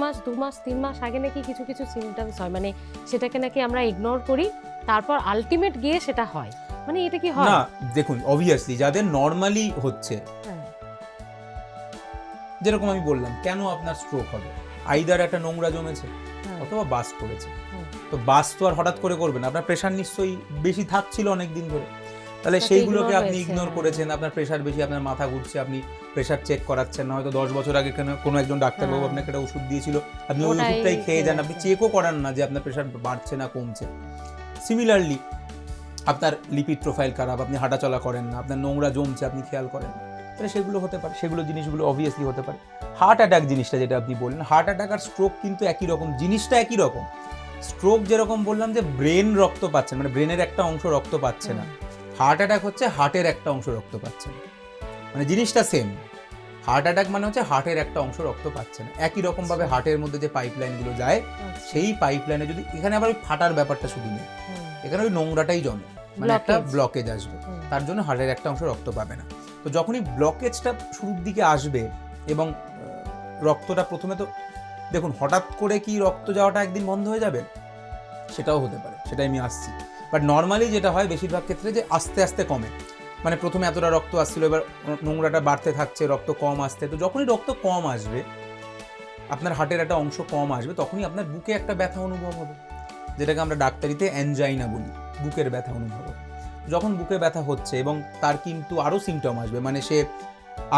মাস 2 মাস 3 মাস আগে নাকি কিছু কিছু সিমটমস হয়, মানে সেটাকে নাকি আমরা ইগনোর করি, তারপর আলটিমেট গিয়ে সেটা হয়, মানে এটা কি হয়? না দেখুন, অবভিয়াসলি যাদের নর্মালি হচ্ছে, হ্যাঁ, যেরকম আমি বললাম, কেন আপনার স্ট্রোক হবে? আইদার একটা নোংরা জমেছে হ্যাঁ, অথবা বাস করেছে। হ্যাঁ। তো বাস তো আর হঠাৎ করে করবেন, আপনার প্রেশার নিশ্চয়ই বেশি থাকছিল অনেক দিন ধরে, তাহলে তাতে সেইগুলোকে ignore আপনি হয়েছে, ইগনোর হ্যাঁ। করেছেন। আপনার প্রেশার বেশি, আপনার মাথা ঘুরছে, আপনি প্রেশার চেক করাচ্ছেন না, হয়তো 10 বছর আগে কোনো একজন ডাক্তারবাবু হ্যাঁ। আপনাকে একটা ওষুধ দিয়েছিল, আপনি ওই ওটাই ওষুধটাই খেয়ে যান, আপনি আছে। চেকও করান না যে আপনার প্রেশার বাড়ছে না কমছে। সিমিলারলি আপনার লিপিড প্রোফাইল খারাপ, আপনি হাঁটাচলা করেন না, আপনার নোংরা জমছে, আপনি খেয়াল করেন না, তাহলে সেগুলো হতে পারে, সেগুলো জিনিসগুলো অবভিয়াসলি হতে পারে। হার্ট অ্যাটাক জিনিসটা যেটা আপনি বললেন, হার্ট অ্যাটাক আর স্ট্রোক কিন্তু একই রকম, জিনিসটা একই রকম। স্ট্রোক যেরকম বললাম যে ব্রেন রক্ত পাচ্ছে না, মানে ব্রেনের একটা অংশ রক্ত পাচ্ছে না, হার্ট অ্যাটাক হচ্ছে হার্টের একটা অংশ রক্ত পাচ্ছে না, মানে জিনিসটা সেম। হার্ট অ্যাটাক মানে হচ্ছে হার্টের একটা অংশ রক্ত পাচ্ছে না। একই রকমভাবে হার্টের মধ্যে যে পাইপলাইনগুলো যায়, আচ্ছা। সেই পাইপলাইনে যদি, এখানে আবার ওই ফাটার ব্যাপারটা শুধু নেই, হুম। এখানে ওই নোংরাটাই জমে, মানে একটা Blockage। ব্লকেজ আসবে, হুম। তার জন্য হার্টের একটা অংশ রক্ত পাবে না। তো যখনই ব্লকেজটা শুরুর দিকে আসবে এবং রক্তটা প্রথমে তো দেখুন, হঠাৎ করে কি রক্ত যাওয়াটা একদিন বন্ধ হয়ে যাবে? সেটাও হতে পারে, সেটাই আমি আসছি। বাট নর্মালি যেটা হয় বেশিরভাগ ক্ষেত্রে যে আস্তে আস্তে কমে, মানে প্রথমে এতটা রক্ত আসছিল, এবার নোংরাটা বাড়তে থাকছে, রক্ত কম আসতে, তো যখনই রক্ত কম আসবে, আপনার হার্টের একটা অংশ কম আসবে, তখনই আপনার বুকে একটা ব্যথা অনুভব হবে, যেটাকে আমরা ডাক্তারিতে অ্যানজাইনা বলি, বুকের ব্যথা অনুভব হবে। যখন বুকে ব্যথা হচ্ছে এবং তার কিন্তু আরও সিমটম আসবে, মানে সে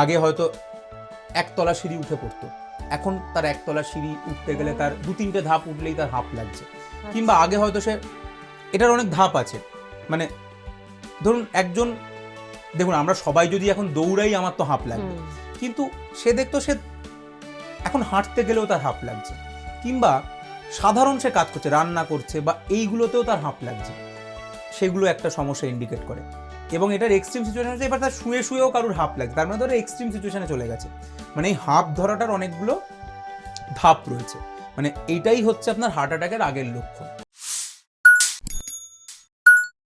আগে হয়তো একতলা সিঁড়ি উঠে পড়তো, এখন তার একতলা সিঁড়ি উঠতে গেলে তার 2-3টে ধাপ উঠলেই তার হাঁপ লাগছে। কিংবা আগে হয়তো সে, এটার অনেক ধাপ আছে, মানে ধরুন একজন, দেখুন আমরা সবাই যদি এখন দৌড়াই আমার তো হাঁপ লাগবে, কিন্তু সে দেখতো সে এখন হাঁটতে গেলেও তার হাঁপ লাগছে, কিংবা সাধারণ সে কাজ করছে, রান্না করছে বা এইগুলোতেও তার হাঁপ লাগছে, সেগুলো একটা সমস্যা ইন্ডিকেট করে। এবং এটার এক্সট্রিম সিচুয়েশন হচ্ছে এবার তার শুয়ে শুয়েও কারোর হাঁপ লাগছে, তার মানে ধরো এক্সট্রিম সিচুয়েশনে চলে গেছে, মানে এই হাঁপ ধরাটার অনেকগুলো ধাপ রয়েছে, মানে এইটাই হচ্ছে আপনার হার্ট অ্যাটাকের আগের লক্ষণ।